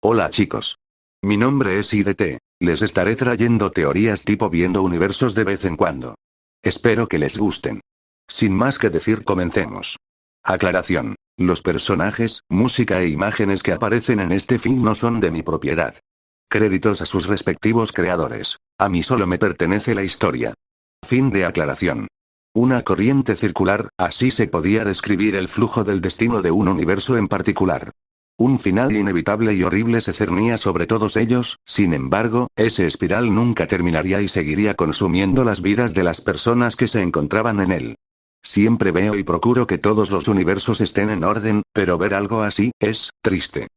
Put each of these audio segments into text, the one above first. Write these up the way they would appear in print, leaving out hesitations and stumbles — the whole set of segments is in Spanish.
Hola chicos. Mi nombre es IDT. Les estaré trayendo teorías tipo viendo universos de vez en cuando. Espero que les gusten. Sin más que decir, comencemos. Aclaración. Los personajes, música e imágenes que aparecen en este film no son de mi propiedad. Créditos a sus respectivos creadores. A mí solo me pertenece la historia. Fin de aclaración. Una corriente circular, así se podía describir el flujo del destino de un universo en particular. Un final inevitable y horrible se cernía sobre todos ellos, sin embargo, ese espiral nunca terminaría y seguiría consumiendo las vidas de las personas que se encontraban en él. Siempre veo y procuro que todos los universos estén en orden, pero ver algo así, es triste.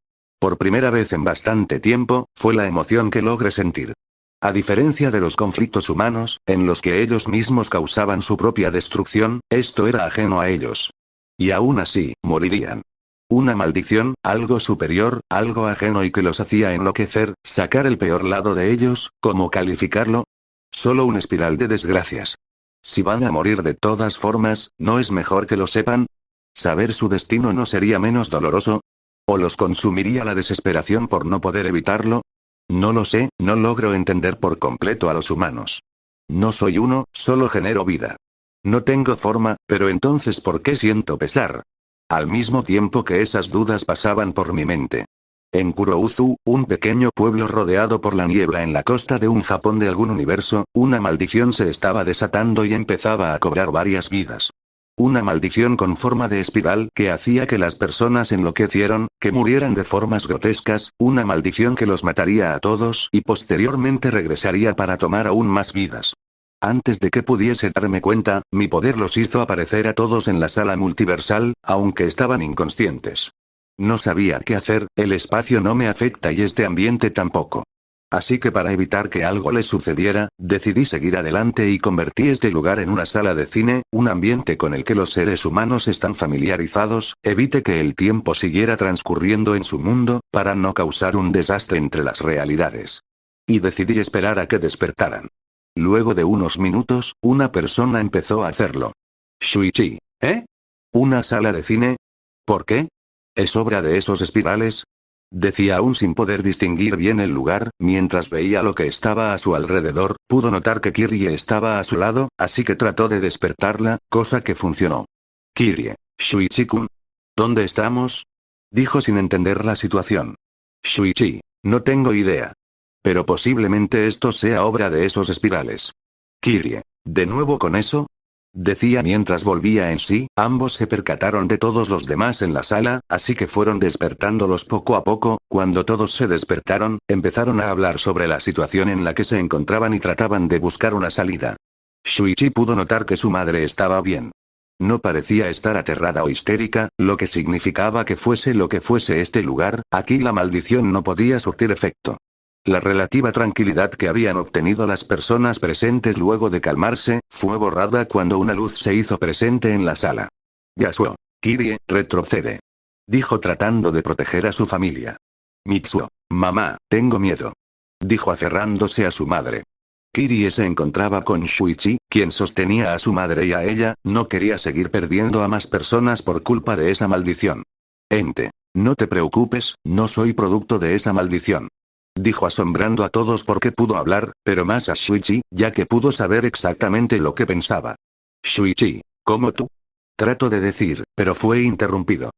Por primera vez en bastante tiempo, fue la emoción que logré sentir. A diferencia de los conflictos humanos, en los que ellos mismos causaban su propia destrucción, esto era ajeno a ellos. Y aún así, morirían. Una maldición, algo superior, algo ajeno y que los hacía enloquecer, sacar el peor lado de ellos, ¿cómo calificarlo? Solo una espiral de desgracias. Si van a morir de todas formas, ¿no es mejor que lo sepan? ¿Saber su destino no sería menos doloroso? ¿O los consumiría la desesperación por no poder evitarlo? No lo sé, no logro entender por completo a los humanos. No soy uno, solo genero vida. No tengo forma, pero entonces ¿por qué siento pesar? Al mismo tiempo que esas dudas pasaban por mi mente. En Kurouzu, un pequeño pueblo rodeado por la niebla en la costa de un Japón de algún universo, una maldición se estaba desatando y empezaba a cobrar varias vidas. Una maldición con forma de espiral que hacía que las personas enloquecieran, que murieran de formas grotescas, una maldición que los mataría a todos y posteriormente regresaría para tomar aún más vidas. Antes de que pudiese darme cuenta, mi poder los hizo aparecer a todos en la sala multiversal, aunque estaban inconscientes. No sabía qué hacer, el espacio no me afecta y este ambiente tampoco. Así que para evitar que algo les sucediera, decidí seguir adelante y convertí este lugar en una sala de cine, un ambiente con el que los seres humanos están familiarizados, evite que el tiempo siguiera transcurriendo en su mundo, para no causar un desastre entre las realidades. Y decidí esperar a que despertaran. Luego de unos minutos, una persona empezó a hacerlo. Shuichi. ¿Eh? ¿Una sala de cine? ¿Por qué? ¿Es obra de esos espirales? Decía aún sin poder distinguir bien el lugar, mientras veía lo que estaba a su alrededor, pudo notar que Kirie estaba a su lado, así que trató de despertarla, cosa que funcionó. Kirie. Shuichi-kun. ¿Dónde estamos? Dijo sin entender la situación. Shuichi. No tengo idea. Pero posiblemente esto sea obra de esos espirales. Kirie. ¿De nuevo con eso? Decía mientras volvía en sí, ambos se percataron de todos los demás en la sala, así que fueron despertándolos poco a poco, cuando todos se despertaron, empezaron a hablar sobre la situación en la que se encontraban y trataban de buscar una salida. Shuichi pudo notar que su madre estaba bien. No parecía estar aterrada o histérica, lo que significaba que fuese lo que fuese este lugar, aquí la maldición no podía surtir efecto. La relativa tranquilidad que habían obtenido las personas presentes luego de calmarse, fue borrada cuando una luz se hizo presente en la sala. Yasuo. Kirie, retrocede. Dijo tratando de proteger a su familia. Mitsuo. Mamá, tengo miedo. Dijo aferrándose a su madre. Kirie se encontraba con Shuichi, quien sostenía a su madre y a ella, no quería seguir perdiendo a más personas por culpa de esa maldición. Ente. No te preocupes, no soy producto de esa maldición. Dijo asombrando a todos porque pudo hablar, pero más a Shuichi, ya que pudo saber exactamente lo que pensaba. Shuichi, ¿cómo tú? Trato de decir, pero fue interrumpido.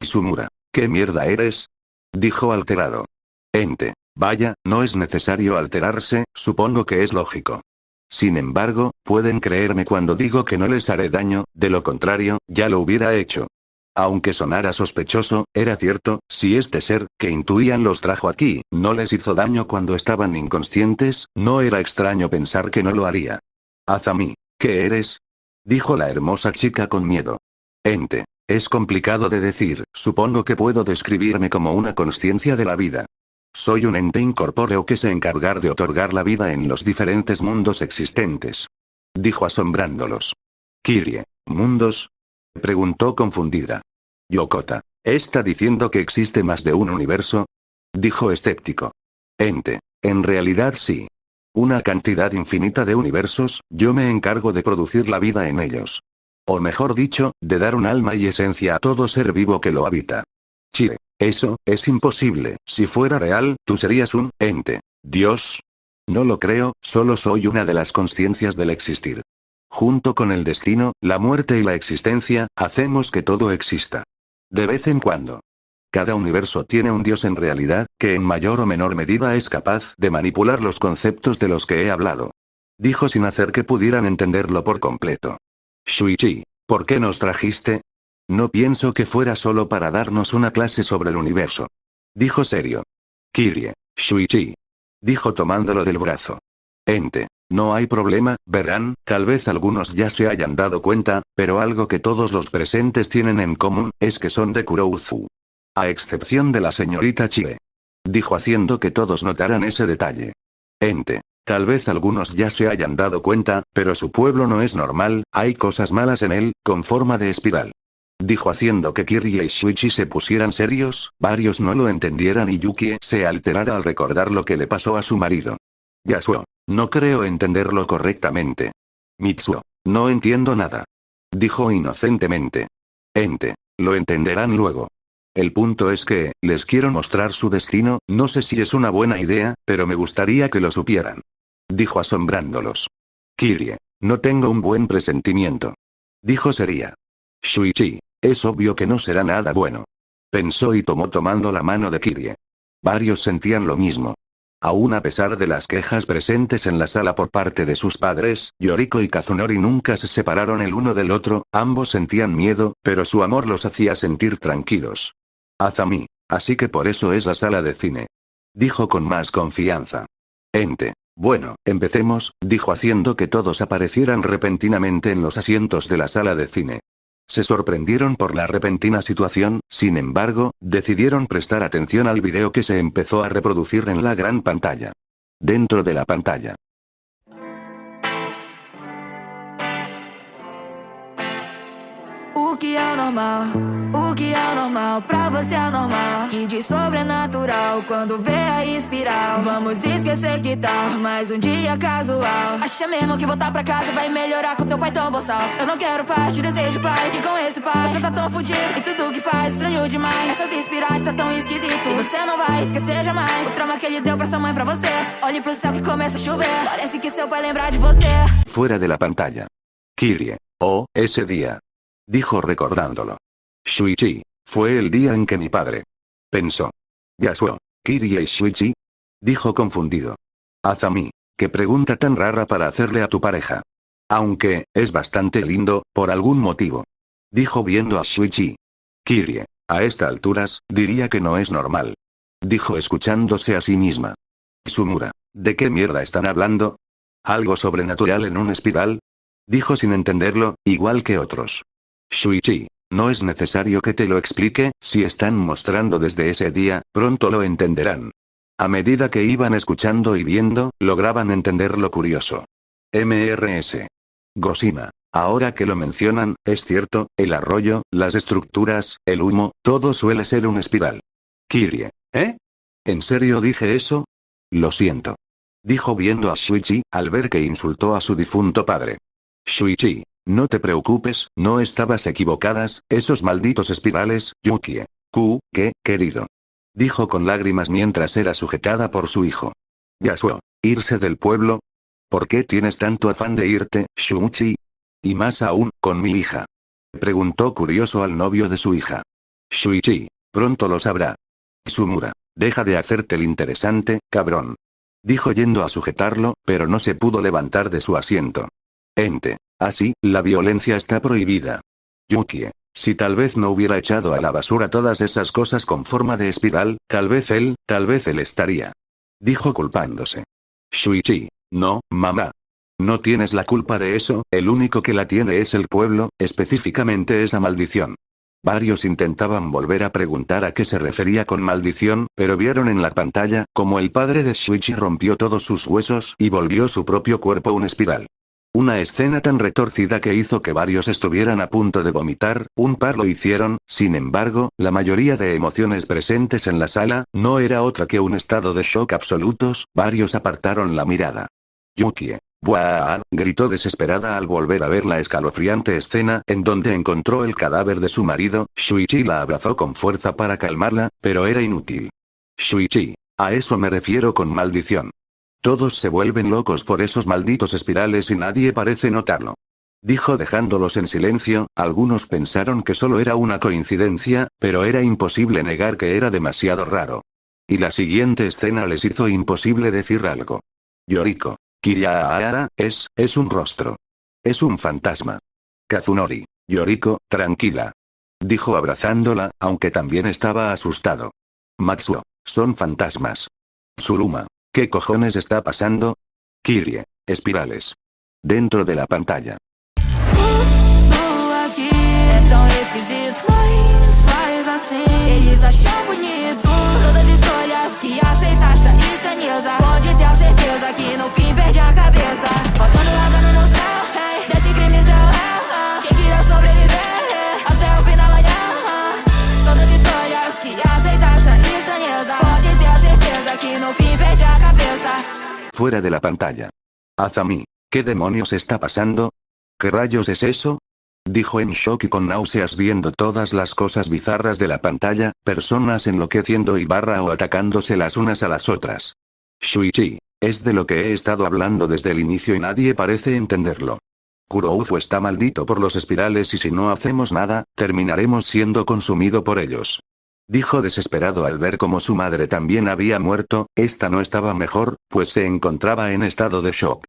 Sumura, ¿qué mierda eres? Dijo alterado. Ente, vaya, no es necesario alterarse, supongo que es lógico. Sin embargo, pueden creerme cuando digo que no les haré daño, de lo contrario, ya lo hubiera hecho. Aunque sonara sospechoso, era cierto, si este ser, que intuían los trajo aquí, no les hizo daño cuando estaban inconscientes, no era extraño pensar que no lo haría. Azami, ¿qué eres? Dijo la hermosa chica con miedo. Ente. Es complicado de decir, supongo que puedo describirme como una consciencia de la vida. Soy un ente incorpóreo que se encarga de otorgar la vida en los diferentes mundos existentes. Dijo asombrándolos. Kirie, ¿mundos? Preguntó confundida. Yokota. ¿Está diciendo que existe más de un universo? Dijo escéptico. Ente. En realidad sí. Una cantidad infinita de universos, yo me encargo de producir la vida en ellos. O mejor dicho, de dar un alma y esencia a todo ser vivo que lo habita. Chie. Eso, es imposible. Si fuera real, tú serías un ente. ¿Dios? No lo creo, solo soy una de las conciencias del existir. Junto con el destino, la muerte y la existencia, hacemos que todo exista. De vez en cuando. Cada universo tiene un Dios en realidad, que en mayor o menor medida es capaz de manipular los conceptos de los que he hablado. Dijo sin hacer que pudieran entenderlo por completo. Shuichi, ¿por qué nos trajiste? No pienso que fuera solo para darnos una clase sobre el universo. Dijo serio. Kirie, Shuichi. Dijo tomándolo del brazo. Ente, no hay problema, verán, tal vez algunos ya se hayan dado cuenta, pero algo que todos los presentes tienen en común, es que son de Kurouzu. A excepción de la señorita Chie. Dijo haciendo que todos notaran ese detalle. Ente, tal vez algunos ya se hayan dado cuenta, pero su pueblo no es normal, hay cosas malas en él, con forma de espiral. Dijo haciendo que Kirie y Shuichi se pusieran serios, varios no lo entendieran y Yukie se alterara al recordar lo que le pasó a su marido. Yasuo, no creo entenderlo correctamente. Mitsuo, no entiendo nada. Dijo inocentemente. Ente, lo entenderán luego. El punto es que, les quiero mostrar su destino, no sé si es una buena idea, pero me gustaría que lo supieran. Dijo asombrándolos. Kirie, no tengo un buen presentimiento. Dijo seria. Shuichi, es obvio que no será nada bueno. Pensó y tomando la mano de Kirie. Varios sentían lo mismo. Aún a pesar de las quejas presentes en la sala por parte de sus padres, Yoriko y Kazunori nunca se separaron el uno del otro, ambos sentían miedo, pero su amor los hacía sentir tranquilos. Azami, así que por eso es la sala de cine. Dijo con más confianza. Ente, bueno, empecemos, dijo haciendo que todos aparecieran repentinamente en los asientos de la sala de cine. Se sorprendieron por la repentina situación, sin embargo, decidieron prestar atención al video que se empezó a reproducir en la gran pantalla. Dentro de la pantalla. O que é normal pra você é normal. Que de sobrenatural quando vê a espiral. Vamos esquecer que tal, mais um dia casual. Acha mesmo que voltar pra casa vai melhorar com teu pai tão boçal. Eu não quero paz, te desejo paz. E com esse pai, você tá tão fudido. E tudo que faz, estranho demais. Essas espirais tá tão esquisito. E você não vai esquecer jamais o trauma que ele deu pra sua mãe, pra você. Olhe pro céu que começa a chover. Parece que seu pai lembra de você. Fuera de la pantalla. Kirie. Oh, ese día. Dijo recordándolo. Shuichi, fue el día en que mi padre. Pensó. Yasuo, Kirie y Shuichi. Dijo confundido. Azami, qué pregunta tan rara para hacerle a tu pareja. Aunque, es bastante lindo, por algún motivo. Dijo viendo a Shuichi. Kirie, a estas alturas, diría que no es normal. Dijo escuchándose a sí misma. Sumura, ¿de qué mierda están hablando? ¿Algo sobrenatural en un espiral? Dijo sin entenderlo, igual que otros. Shuichi, no es necesario que te lo explique, si están mostrando desde ese día, pronto lo entenderán. A medida que iban escuchando y viendo, lograban entender lo curioso. MRS. Gosima, ahora que lo mencionan, es cierto, el arroyo, las estructuras, el humo, todo suele ser un espiral. Kirie, ¿eh? ¿En serio dije eso? Lo siento. Dijo viendo a Shuichi, al ver que insultó a su difunto padre. Shuichi, no te preocupes, no estabas equivocadas, esos malditos espirales, Yukie. ¿Qué, querido? Dijo con lágrimas mientras era sujetada por su hijo. Yasuo, ¿irse del pueblo? ¿Por qué tienes tanto afán de irte, Shuichi? Y más aún, con mi hija. Preguntó curioso al novio de su hija. Shuichi, pronto lo sabrá. Sumura, deja de hacerte el interesante, cabrón. Dijo yendo a sujetarlo, pero no se pudo levantar de su asiento. Ente. Así, la violencia está prohibida. Yukie, si tal vez no hubiera echado a la basura todas esas cosas con forma de espiral, tal vez él estaría. Dijo culpándose. Shuichi, no, mamá. No tienes la culpa de eso, el único que la tiene es el pueblo, específicamente esa maldición. Varios intentaban volver a preguntar a qué se refería con maldición, pero vieron en la pantalla, como el padre de Shuichi rompió todos sus huesos y volvió su propio cuerpo un espiral. Una escena tan retorcida que hizo que varios estuvieran a punto de vomitar, un par lo hicieron, sin embargo, la mayoría de emociones presentes en la sala, no era otra que un estado de shock absolutos, varios apartaron la mirada. Yukie, ¡Buah! Gritó desesperada al volver a ver la escalofriante escena en donde encontró el cadáver de su marido. Shuichi la abrazó con fuerza para calmarla, pero era inútil. Shuichi, a eso me refiero con maldición. Todos se vuelven locos por esos malditos espirales y nadie parece notarlo. Dijo dejándolos en silencio. Algunos pensaron que solo era una coincidencia, pero era imposible negar que era demasiado raro. Y la siguiente escena les hizo imposible decir algo. Yoriko. Kiriahara, es un rostro. Es un fantasma. Kazunori. Yoriko, tranquila. Dijo abrazándola, aunque también estaba asustado. Matsuo, son fantasmas. Tsuruma, ¿qué cojones está pasando? Kirie, espirales. Dentro de la pantalla. Aqui é tão esquisito, mas faz assim. Eles acham bonito todas as escolhas que aceitar essa estranheza. Pode ter a certeza que no fim perde a cabeça. Botando radando no céu, hey, desse crime seu réu. Quem queria sobreviver, hey, até o fim da manhã. Todas as escolhas que aceitar essa estranheza. Pode ter a certeza que no fim perde a cabeça. Fuera de la pantalla. Azami, ¿qué demonios está pasando? ¿Qué rayos es eso? Dijo en shock y con náuseas viendo todas las cosas bizarras de la pantalla, personas enloqueciendo y o atacándose las unas a las otras. Shuichi, es de lo que he estado hablando desde el inicio y nadie parece entenderlo. Kurouzu está maldito por los espirales y si no hacemos nada, terminaremos siendo consumido por ellos. Dijo desesperado al ver cómo su madre también había muerto. Esta no estaba mejor, pues se encontraba en estado de shock.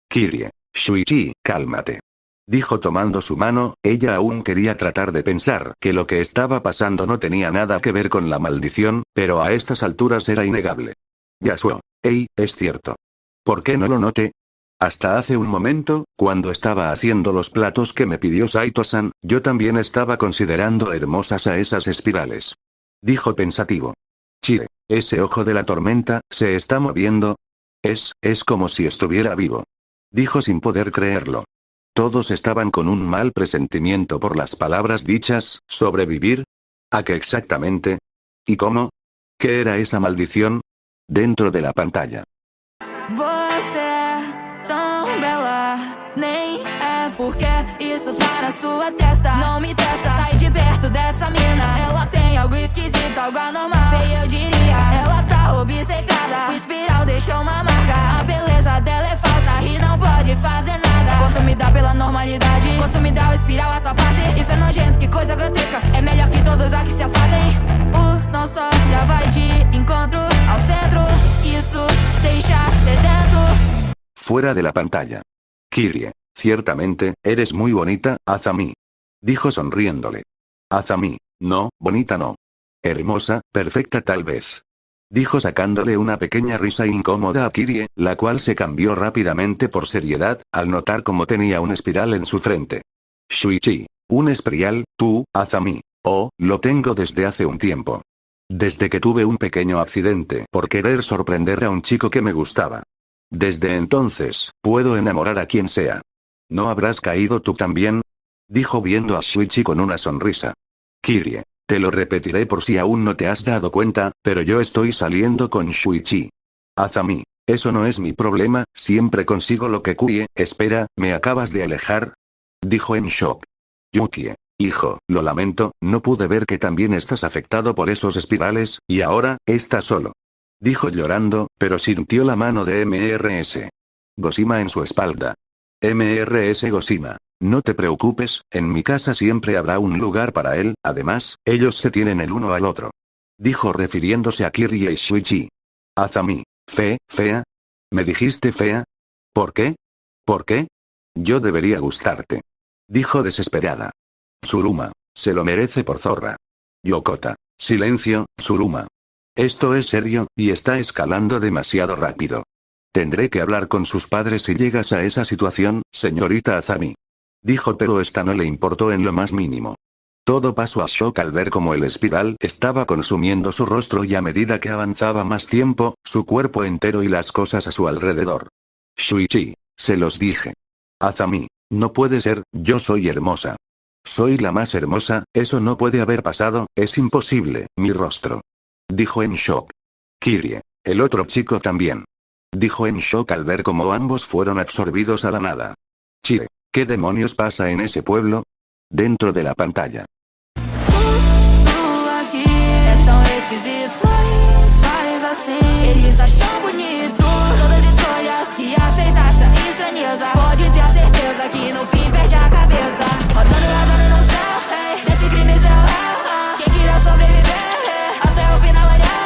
Kirie, Shuichi, cálmate. Dijo tomando su mano. Ella aún quería tratar de pensar que lo que estaba pasando no tenía nada que ver con la maldición, pero a estas alturas era innegable. Yasuo, hey, es cierto. ¿Por qué no lo noté? Hasta hace un momento, cuando estaba haciendo los platos que me pidió Saito-san, yo también estaba considerando hermosas a esas espirales. Dijo pensativo. Chire, ese ojo de la tormenta, se está moviendo. Es como si estuviera vivo. Dijo sin poder creerlo. Todos estaban con un mal presentimiento por las palabras dichas. ¿Sobrevivir? ¿A qué exactamente? ¿Y cómo? ¿Qué era esa maldición? Dentro de la pantalla. Você é tão bela, nem é porque isso tá na sua testa. Não me testa, sai de perto dessa mina. Ela tem algo esquisito, algo anormal. Feio eu diria, ela tá obcecada. O espiral deixou uma marca. A beleza dela é falsa e não pode fazer nada. Consumida pela normalidade, consumida o espiral, a sua face. Isso é nojento, que coisa grotesca. É melhor que todos aqui se afastem. O nosso olhar vai de encontro ao centro. Isso deixa sedento. Fuera de la pantalla. Kirie, ciertamente, eres muy bonita, Azami. Dijo sonriéndole. Azami, no, bonita no. Hermosa, perfecta tal vez. Dijo sacándole una pequeña risa incómoda a Kirie, la cual se cambió rápidamente por seriedad, al notar cómo tenía un espiral en su frente. Shuichi, ¿un espiral, tú, Azami? Oh, lo tengo desde hace un tiempo. Desde que tuve un pequeño accidente por querer sorprender a un chico que me gustaba. Desde entonces, puedo enamorar a quien sea. ¿No habrás caído tú también? Dijo viendo a Shuichi con una sonrisa. Kirie, te lo repetiré por si aún no te has dado cuenta, pero yo estoy saliendo con Shuichi. Azami, eso no es mi problema, siempre consigo lo que Kirie. Espera, ¿me acabas de alejar? Dijo en shock. Yukie, hijo, lo lamento, no pude ver que también estás afectado por esos espirales, y ahora, estás solo. Dijo llorando, pero sintió la mano de Mrs. Goshima en su espalda. Mrs. Goshima. No te preocupes, en mi casa siempre habrá un lugar para él, además, ellos se tienen el uno al otro. Dijo refiriéndose a Kirie y Shuichi. Azami, fea. ¿Me dijiste fea? ¿Por qué? ¿Por qué? Yo debería gustarte. Dijo desesperada. Tsuruma, se lo merece por zorra. Yokota, silencio, Tsuruma. Esto es serio, y está escalando demasiado rápido. Tendré que hablar con sus padres si llegas a esa situación, señorita Azami. Dijo, pero esta no le importó en lo más mínimo. Todo pasó a shock al ver cómo el espiral estaba consumiendo su rostro y a medida que avanzaba más tiempo, su cuerpo entero y las cosas a su alrededor. Shuichi, se los dije. Azami, no puede ser, yo soy hermosa. Soy la más hermosa, eso no puede haber pasado, es imposible, mi rostro. Dijo en shock. Kirie, el otro chico también. Dijo en shock al ver cómo ambos fueron absorbidos a la nada. Chile, ¿qué demonios pasa en ese pueblo? Dentro de la pantalla. Aqui é tão esquisito, mas faz assim. Eles acham bonito todas as escolhas que aceitar essa estranheza. Pode ter a certeza que no fim perde a cabeça. Rodando no céu, hey, desse crime seu réu. Quem queria sobreviver, hey, até o fim da manhã.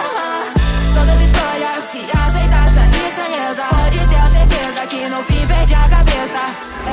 Todas as escolhas que aceitar essa estranheza. Pode ter a certeza que no fim perde a cabeça.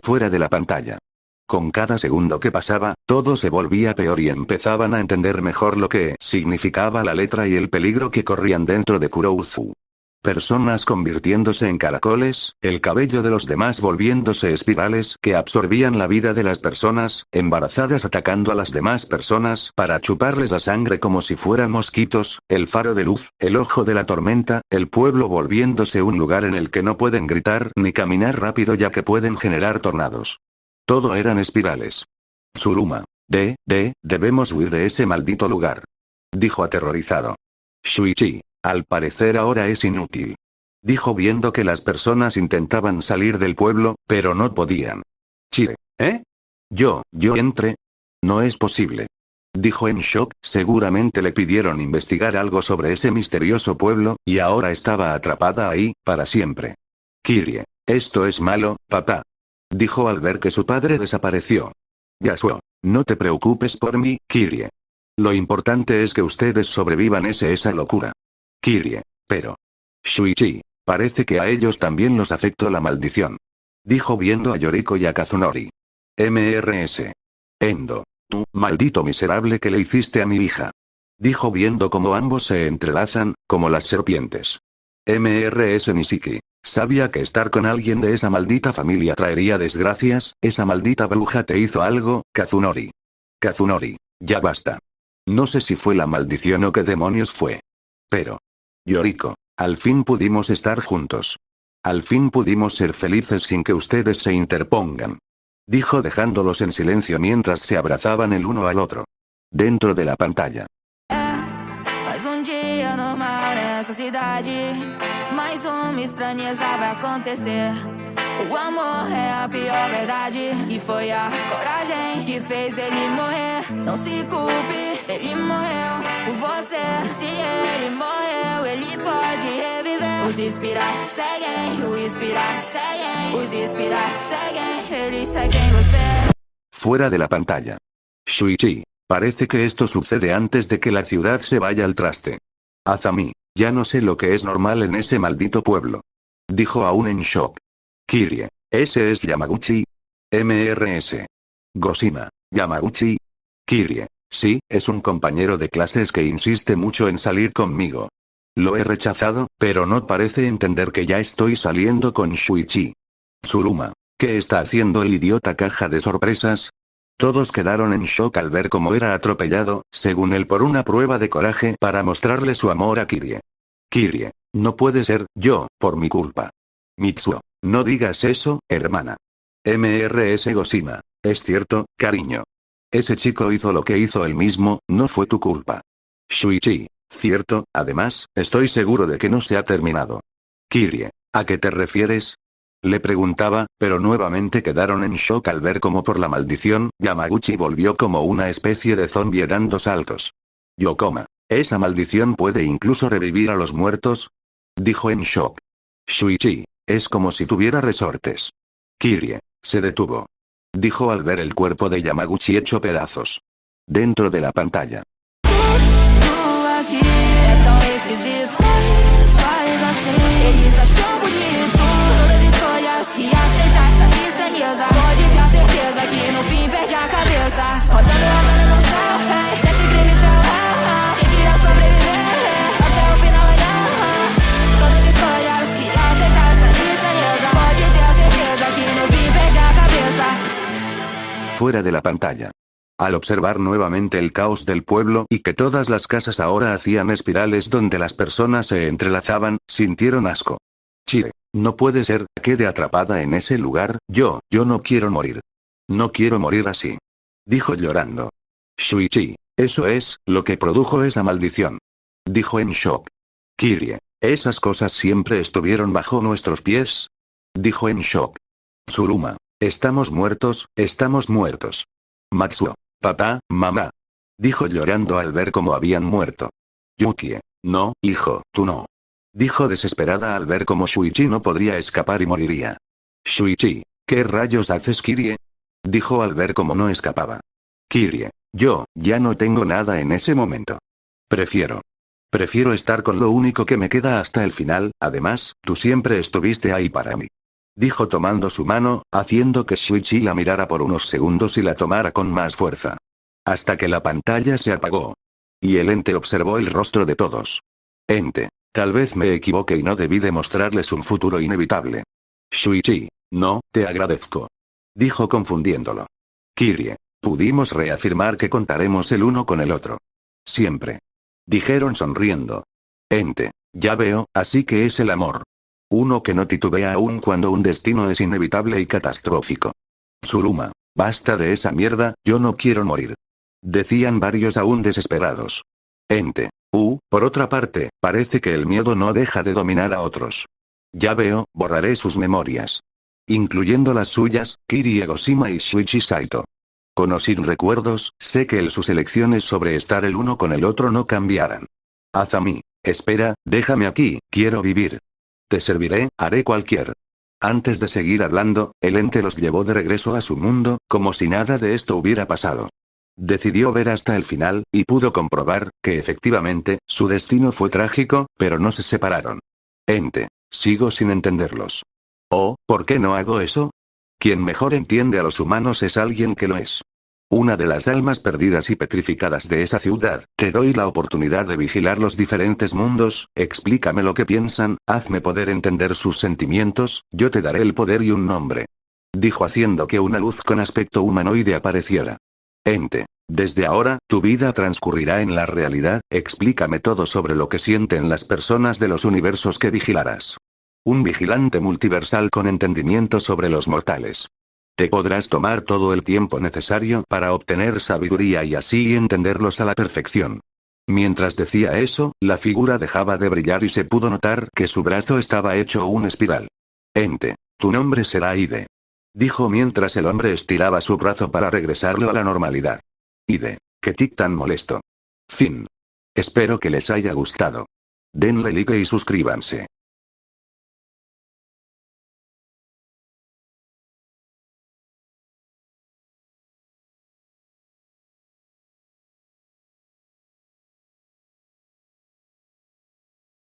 Fuera de la pantalla. Con cada segundo que pasaba, todo se volvía peor y empezaban a entender mejor lo que significaba la letra y el peligro que corrían dentro de Kuroutsu. Personas convirtiéndose en caracoles, el cabello de los demás volviéndose espirales que absorbían la vida de las personas, embarazadas atacando a las demás personas para chuparles la sangre como si fueran mosquitos, el faro de luz, el ojo de la tormenta, el pueblo volviéndose un lugar en el que no pueden gritar ni caminar rápido ya que pueden generar tornados. Todo eran espirales. Tsuruma. Debemos huir de ese maldito lugar. Dijo aterrorizado. Shuichi. Al parecer ahora es inútil. Dijo viendo que las personas intentaban salir del pueblo, pero no podían. Chile. ¿Eh? Yo entré. No es posible. Dijo en shock, seguramente le pidieron investigar algo sobre ese misterioso pueblo, y ahora estaba atrapada ahí, para siempre. Kirie. Esto es malo, papá. Dijo al ver que su padre desapareció. Yasuo, no te preocupes por mí, Kirie. Lo importante es que ustedes sobrevivan esa locura. Kirie, pero... Shuichi, parece que a ellos también los afectó la maldición. Dijo viendo a Yoriko y a Kazunori. MRS. Endo, tú, maldito miserable que le hiciste a mi hija. Dijo viendo cómo ambos se entrelazan, como las serpientes. MRS Nishiki. Sabía que estar con alguien de esa maldita familia traería desgracias, esa maldita bruja te hizo algo, Kazunori. Kazunori, ya basta. No sé si fue la maldición o qué demonios fue. Pero... Yoriko, al fin pudimos estar juntos. Al fin pudimos ser felices sin que ustedes se interpongan. Dijo dejándolos en silencio mientras se abrazaban el uno al otro. Dentro de la pantalla. Mais dia normal nessa cidade. Mais estranheza vai acontecer. O amor é a pior verdade. E foi a coragem que fez ele morrer. Não se culpe, ele morreu por você. Se ele morreu, ele pode reviver. Os inspirados seguem, os inspirados seguem. Os inspirados seguem, eles seguem você. Fuera de la pantalla. Shuichi. Parece que esto sucede antes de que la ciudad se vaya al traste. Azami, ya no sé lo que es normal en ese maldito pueblo. Dijo aún en shock. Kirie, ese es Yamaguchi. MRS. Goshima, Yamaguchi. Kirie, sí, es un compañero de clases que insiste mucho en salir conmigo. Lo he rechazado, pero no parece entender que ya estoy saliendo con Shuichi. Tsuruma, ¿qué está haciendo el idiota caja de sorpresas? Todos quedaron en shock al ver cómo era atropellado, según él por una prueba de coraje para mostrarle su amor a Kirie. Kirie, no puede ser, yo, por mi culpa. Mitsuo, no digas eso, hermana. MRS Goshima, es cierto, cariño. Ese chico hizo lo que hizo él mismo, no fue tu culpa. Shuichi, cierto, además, estoy seguro de que no se ha terminado. Kirie, ¿a qué te refieres? Le preguntaba, pero nuevamente quedaron en shock al ver cómo por la maldición, Yamaguchi volvió como una especie de zombie dando saltos. Yokoma, ¿esa maldición puede incluso revivir a los muertos? Dijo en shock. Shuichi, es como si tuviera resortes. Kirie, se detuvo. Dijo al ver el cuerpo de Yamaguchi hecho pedazos. Dentro de la pantalla. Que aceitar essa estranheza. Pode ter a certeza que no fim perde a cabeça. Rodando no céu, hey, desse crime seu réu. Quem queria sobreviver, hey, até o fim da manhã. Todas as escolhas que aceitar essa estranheza. Pode ter a certeza que no fim perde a cabeça. Fuera de la pantalla. Al observar nuevamente el caos del pueblo y que todas las casas ahora hacían espirales donde las personas se entrelazaban, sintieron asco. Chile. No puede ser, quede atrapada en ese lugar, yo no quiero morir. No quiero morir así. Dijo llorando. Shuichi, eso es, lo que produjo esa maldición. Dijo en shock. Kirie, ¿Esas cosas siempre estuvieron bajo nuestros pies? Dijo en shock. Tsuruma. Estamos muertos, estamos muertos. Matsuo. Papá, mamá. Dijo llorando al ver cómo habían muerto. Yukie. No, hijo, tú no. Dijo desesperada al ver cómo Shuichi no podría escapar y moriría. Shuichi. ¿Qué rayos haces, Kirie? Dijo al ver cómo no escapaba. Kirie. Yo, ya no tengo nada en ese momento. Prefiero estar con lo único que me queda hasta el final, además, tú siempre estuviste ahí para mí. Dijo tomando su mano, haciendo que Shuichi la mirara por unos segundos y la tomara con más fuerza. Hasta que la pantalla se apagó. Y el ente observó el rostro de todos. Ente. Tal vez me equivoque y no debí demostrarles un futuro inevitable. Shuichi. No, te agradezco. Dijo confundiéndolo. Kirie. Pudimos reafirmar que contaremos el uno con el otro. Siempre. Dijeron sonriendo. Ente. Ya veo, así que es el amor. Uno que no titubea aún cuando un destino es inevitable y catastrófico. Tsuruma. Basta de esa mierda, yo no quiero morir. Decían varios aún desesperados. Ente. Por otra parte, parece que el miedo no deja de dominar a otros. Ya veo, borraré sus memorias. Incluyendo las suyas, Kirie Goshima y Shuichi Saito. Con o sin recuerdos, sé que sus elecciones sobre estar el uno con el otro no cambiarán. Azami. Espera, déjame aquí, quiero vivir. Te serviré, haré cualquier. Antes de seguir hablando, el ente los llevó de regreso a su mundo, como si nada de esto hubiera pasado. Decidió ver hasta el final, y pudo comprobar, que efectivamente, su destino fue trágico, pero no se separaron. Ente. Sigo sin entenderlos. Oh, ¿por qué no hago eso? Quien mejor entiende a los humanos es alguien que lo es. Una de las almas perdidas y petrificadas de esa ciudad, te doy la oportunidad de vigilar los diferentes mundos, explícame lo que piensan, hazme poder entender sus sentimientos, yo te daré el poder y un nombre. Dijo haciendo que una luz con aspecto humanoide apareciera. Ente. Desde ahora, tu vida transcurrirá en la realidad, explícame todo sobre lo que sienten las personas de los universos que vigilarás. Un vigilante multiversal con entendimiento sobre los mortales. Te podrás tomar todo el tiempo necesario para obtener sabiduría y así entenderlos a la perfección. Mientras decía eso, la figura dejaba de brillar y se pudo notar que su brazo estaba hecho una espiral. Ente. Tu nombre será Ide. Dijo mientras el hombre estiraba su brazo para regresarlo a la normalidad. Ide. Qué tic tan molesto. Fin. Espero que les haya gustado. Denle like y suscríbanse.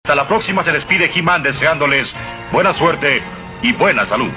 Hasta la próxima se despide He-Man deseándoles buena suerte y buena salud.